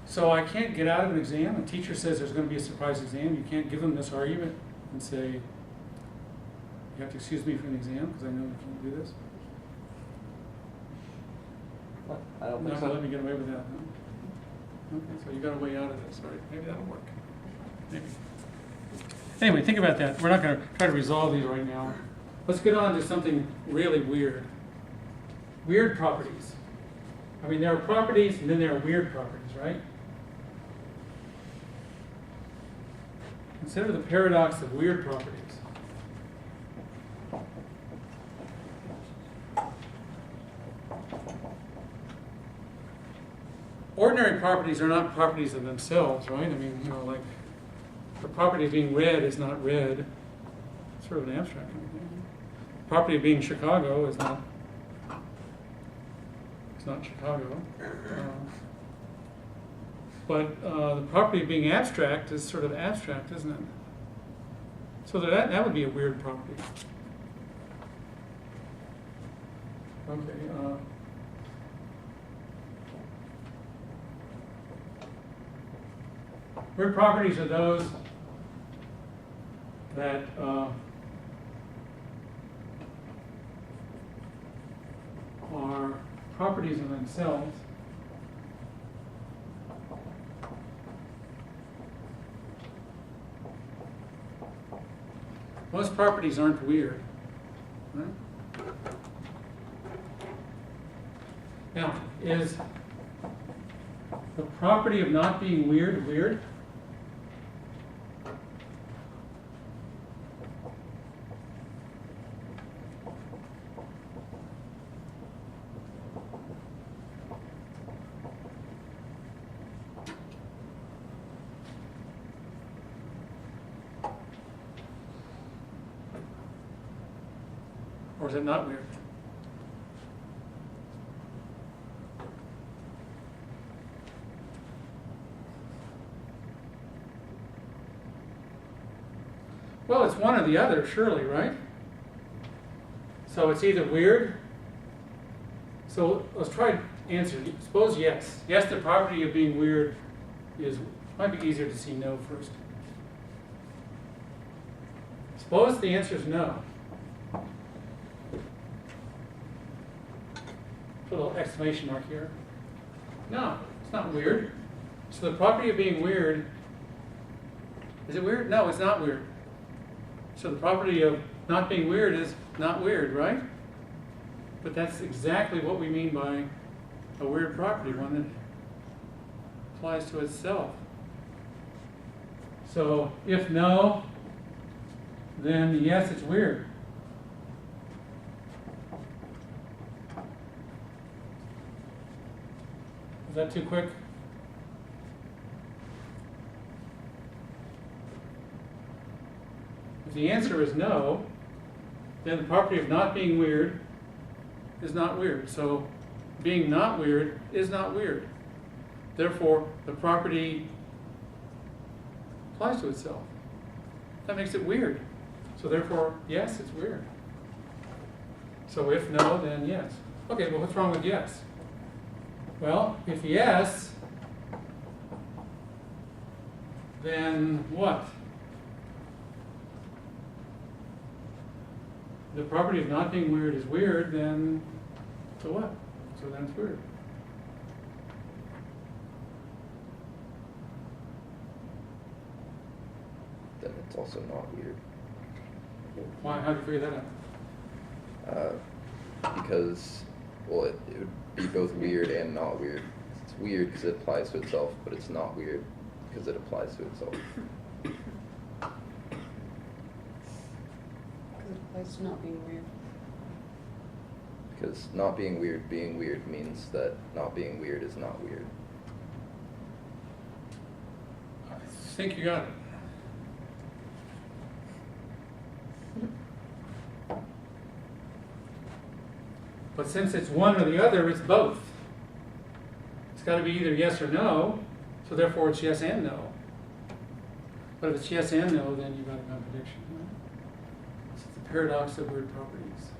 So I can't get out of an exam. A teacher says there's going to be a surprise exam. You can't give them this argument and say, you have to excuse me from the exam because I know you can't do this. I don't think Not so. going to let me get away with that. No? Okay, so you got a way out of this. All right, maybe that'll work. Maybe. Anyway, think about that. We're not going to try to resolve these right now. Let's get on to something really weird. Weird properties. I mean, there are properties and then there are weird properties, right? Consider the paradox of weird properties. Ordinary properties are not properties of themselves, right? I mean, you know, like the property of being red is not red. It's sort of an abstract kind of thing. The property of being Chicago is not. It's not Chicago. But the property of being abstract is sort of abstract, isn't it? So that would be a weird property. Okay. Weird properties are those that are properties of themselves. Most properties aren't weird. Right? Now, is the property of not being weird weird? Or is it not weird? Well, it's one or the other, surely, right? So it's either weird. So let's try to answer. Suppose yes. Yes, the property of being weird might be easier to see no first. Suppose the answer is no. Put a little exclamation mark here. No, it's not weird. So the property of being weird, is it weird? No, it's not weird. So the property of not being weird is not weird, right? But that's exactly what we mean by a weird property, one that applies to itself. So if no, then yes, it's weird. Is that too quick? If the answer is no, then the property of not being weird is not weird. So being not weird is not weird. Therefore, the property applies to itself. That makes it weird. So therefore, yes, it's weird. So if no, then yes. Okay, well, what's wrong with yes? Well, if yes, then what? The property of not being weird is weird, then so what? So then it's weird. Then it's also not weird. Why? How do you figure that out? Because, well, it would be both weird and not weird. It's weird because it applies to itself, but it's not weird because it applies to itself. Because it applies to not being weird. Because not being weird means that not being weird is not weird. I think you got it. But since it's one or the other, it's both. It's got to be either yes or no, so therefore it's yes and no. But if it's yes and no, then you've got a contradiction. Right? It's the paradox of weird properties.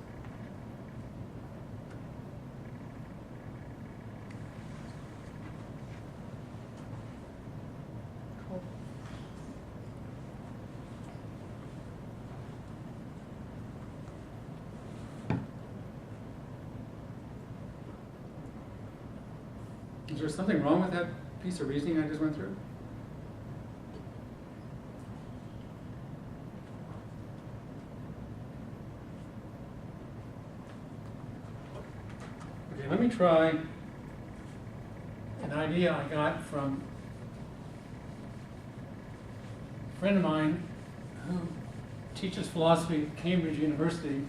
Is there something wrong with that piece of reasoning I just went through? Okay, let me try an idea I got from a friend of mine who teaches philosophy at Cambridge University.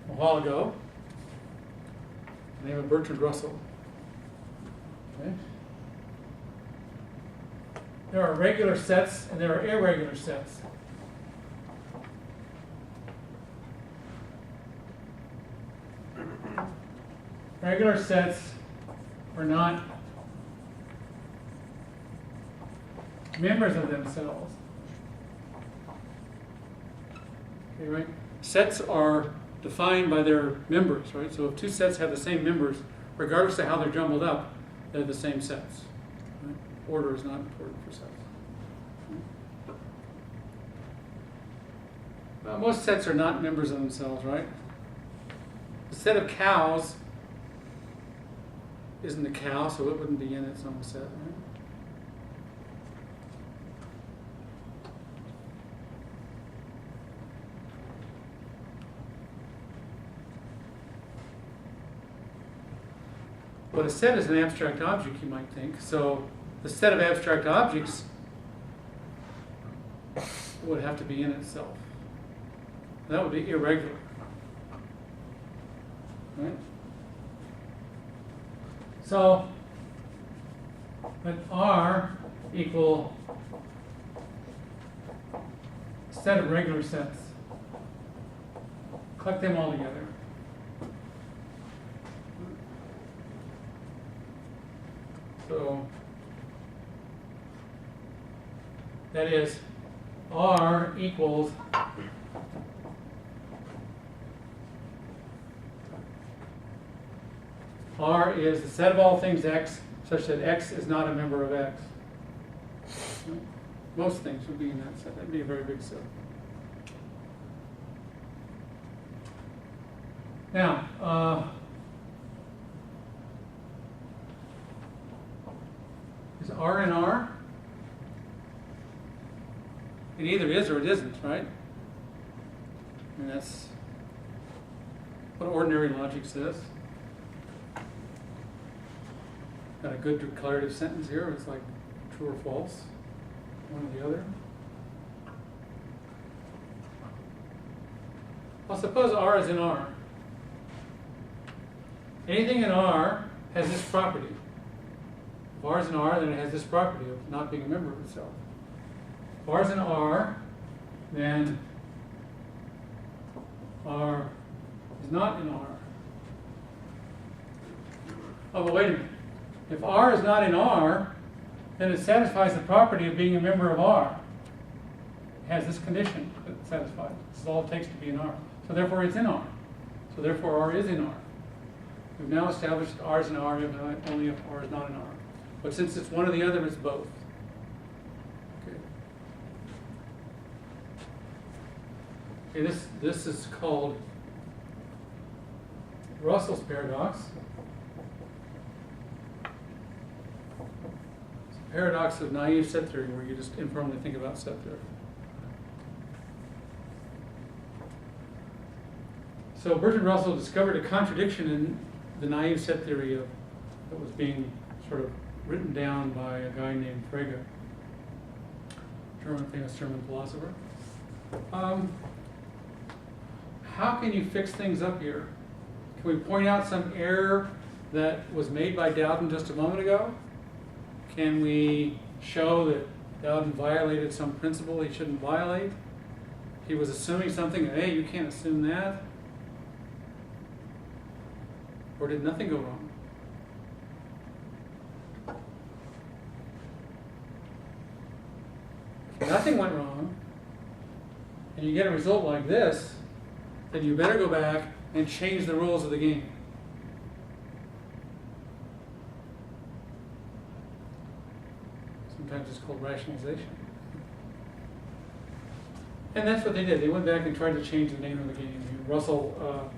A while ago, the name of Bertrand Russell. Okay. There are regular sets and there are irregular sets. Regular sets are not members of themselves. Okay, right? Sets are defined by their members, right? So if two sets have the same members, regardless of how they're jumbled up, they're the same sets. Right? Order is not important for sets. Well, most sets are not members of themselves, right? A set of cows isn't a cow, so it wouldn't be in its own set, right? But a set is an abstract object, you might think. So the set of abstract objects would have to be in itself. That would be irregular. Right? So let R equal set of regular sets. Collect them all together. So that is R equals R is the set of all things X such that X is not a member of X. Most things would be in that set. That would be a very big set. Now, is R in R? It either is or it isn't, right? And that's what ordinary logic says. Got a good declarative sentence here. It's like true or false, one or the other. Well, suppose R is in R. Anything in R has this property. If R is in R, then it has this property of not being a member of itself. If R is in R, then R is not in R. Oh, but wait a minute. If R is not in R, then it satisfies the property of being a member of R. It has this condition that it satisfies. This is all it takes to be in R. So therefore it's in R. So therefore R is in R. We've now established that R is in R only if R is not in R. But since it's one or the other, it's both. Okay. Okay, this is called Russell's paradox. It's a paradox of naive set theory, where you just informally think about set theory. So Bertrand Russell discovered a contradiction in the naive set theory that was being sort of written down by a guy named Frege, famous German philosopher. How can you fix things up here? Can we point out some error that was made by Dowden just a moment ago? Can we show that Dowden violated some principle he shouldn't violate? He was assuming something, hey, you can't assume that. Or did nothing go wrong? If nothing went wrong, and you get a result like this, then you better go back and change the rules of the game. Sometimes it's called rationalization. And that's what they did. They went back and tried to change the name of the game. Russell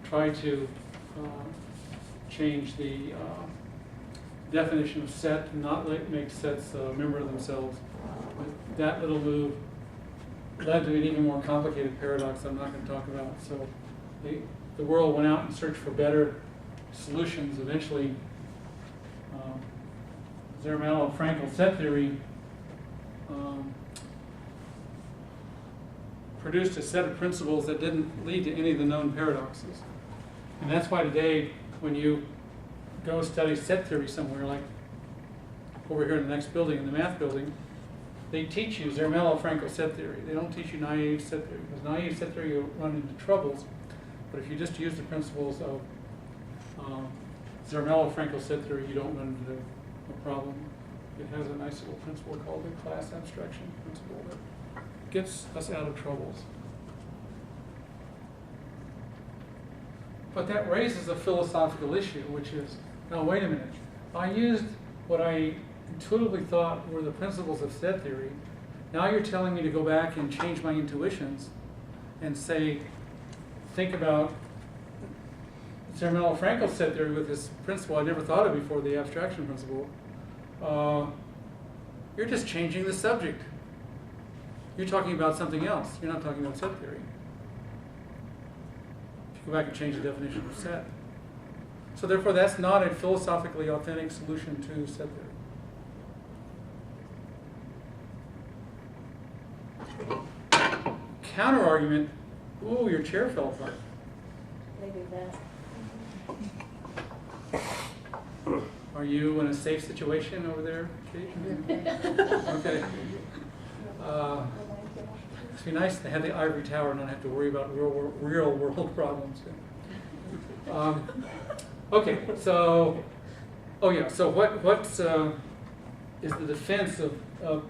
tried to change the definition of set, not make sets a member of themselves. But that little move led to an even more complicated paradox I'm not going to talk about. So the world went out and searched for better solutions. Eventually, Zermelo and Frankel set theory produced a set of principles that didn't lead to any of the known paradoxes. And that's why today, when you go study set theory somewhere, like over here in the next building, in the math building, they teach you Zermelo-Frankel set theory. They don't teach you naive set theory, because naive set theory you'll run into troubles. But if you just use the principles of Zermelo-Frankel set theory, you don't run into a problem. It has a nice little principle called the class abstraction principle that gets us out of troubles. But that raises a philosophical issue, which is, now wait a minute, I used what I intuitively thought were the principles of set theory. Now you're telling me to go back and change my intuitions and say, think about Zermelo-Frankel set theory with this principle I never thought of before, the abstraction principle. You're just changing the subject. You're talking about something else. You're not talking about set theory. If you go back and change the definition of set. So therefore, that's not a philosophically authentic solution to set theory. Counter-argument, ooh, your chair fell apart. Maybe that. Are you in a safe situation over there, Kate? Okay. It'd be nice to have the ivory tower and not have to worry about real world problems. Okay, so, oh yeah, so what is the defense of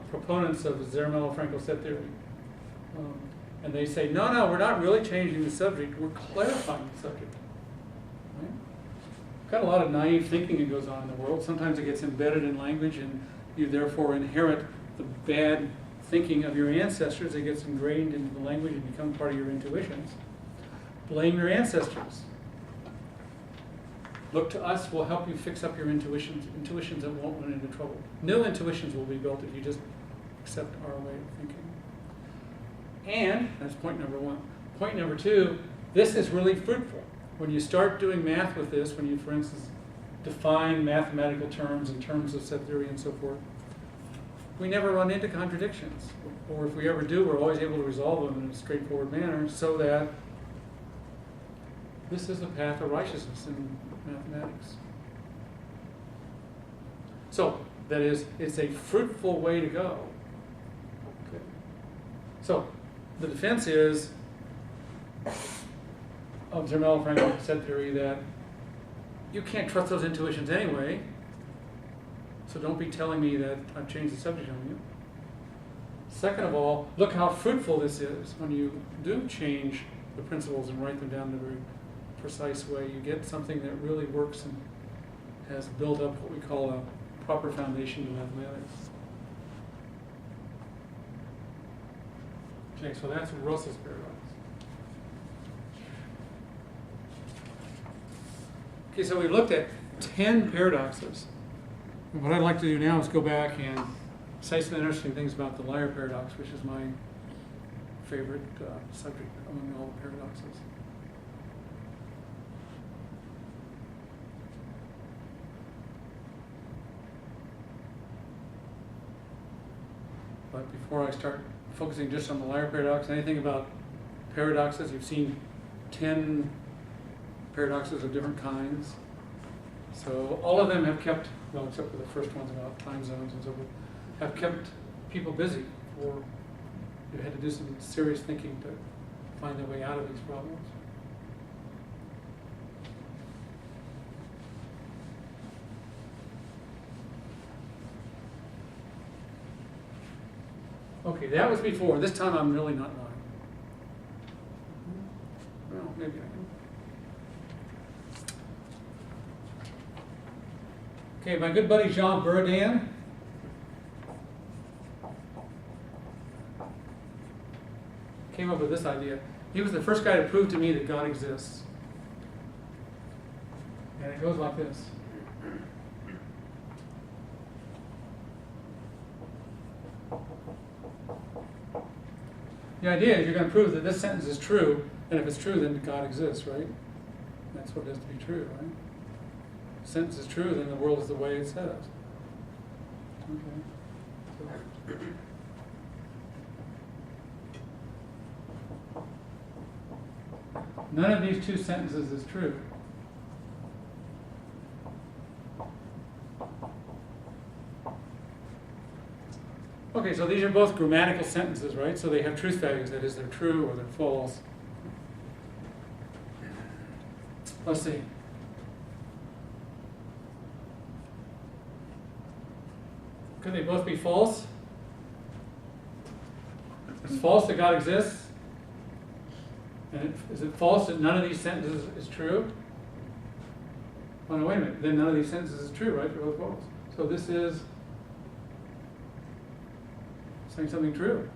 proponents of Zermelo-Frankel set theory? And they say, no, we're not really changing the subject, we're clarifying the subject. Right? Got a lot of naive thinking that goes on in the world. Sometimes it gets embedded in language, and you therefore inherit the bad thinking of your ancestors. It gets ingrained into the language and becomes part of your intuitions. Blame your ancestors. Look to us, we'll help you fix up your intuitions that won't run into trouble. New intuitions will be built if you just accept our way of thinking. And, that's point number one. Point number two, this is really fruitful. When you start doing math with this, when you, for instance, define mathematical terms in terms of set theory and so forth, we never run into contradictions. Or if we ever do, we're always able to resolve them in a straightforward manner so that this is the path of righteousness in mathematics. So, that is, it's a fruitful way to go. Okay. So, the defense is of Zermelo-Frankel set theory that you can't trust those intuitions anyway, so don't be telling me that I've changed the subject on you. Second of all, look how fruitful this is. When you do change the principles and write them down in a very precise way, you get something that really works and has built up what we call a proper foundation to mathematics. Okay, so that's Russell's paradox. Okay, so we looked at 10 paradoxes. And what I'd like to do now is go back and say some interesting things about the liar paradox, which is my favorite subject among all the paradoxes. But before I start focusing just on the liar paradox, anything about paradoxes? You've seen 10 paradoxes of different kinds. So all of them have kept, well, except for the first ones about time zones and so forth, have kept people busy, or you had to do some serious thinking to find their way out of these problems. Okay, that was before. This time I'm really not lying. Well, maybe I am. Okay, my good buddy Jean Buridan. this idea. He was the first guy to prove to me that God exists. And it goes like this. The idea is you're going to prove that this sentence is true, and if it's true, then God exists, right? That's what it has to be true, right? If the sentence is true, then the world is the way it says. Okay. None of these two sentences is true. Okay, so these are both grammatical sentences, right? So they have truth values, that is, they're true or they're false. Let's see. Could they both be false? It's false that God exists? And is it false that none of these sentences is true? Oh no, wait a minute. Then none of these sentences is true, right? They're both false. So this is saying something true.